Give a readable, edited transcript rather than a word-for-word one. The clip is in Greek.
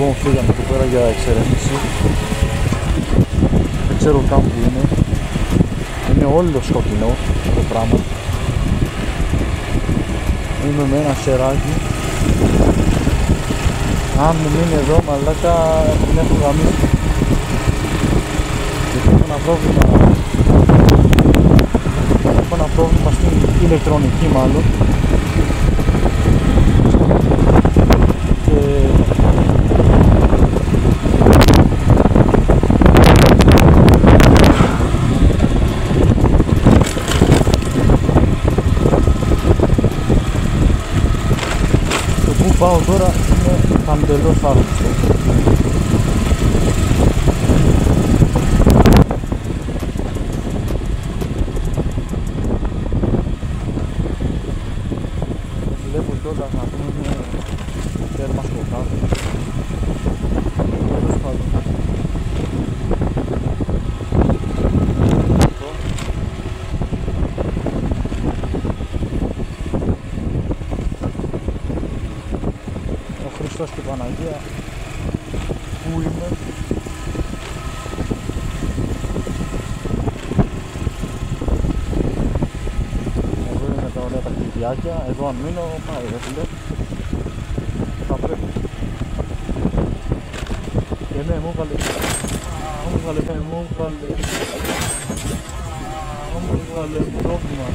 Λοιπόν, φύγαμε εδώ πέρα για εξερεύνηση. Δεν ξέρω καν που είναι. Είναι όλο σκοτεινό το πράγμα. Είμαι με ένα σεράκι. Αν μου μείνει εδώ, μαλάκα, την έχω γαμίσει. Γιατί έχω ένα πρόβλημα. Έχω ένα πρόβλημα στην ηλεκτρονική μάλλον. Πάω τώρα είναι παντελώς άρρωστο. Βλέπω κιόλας να πούμε τέρμα στο κάτω. Τέλος πάντων. Χριστός και Παναγία, πού είμαι? Εδώ είναι τα ωραία τα κλειδιάκια, εδώ αν μείνω πάει ρε φίλε. Θα πρέπει. Και ναι, μου έβγαλε πρόβλημα.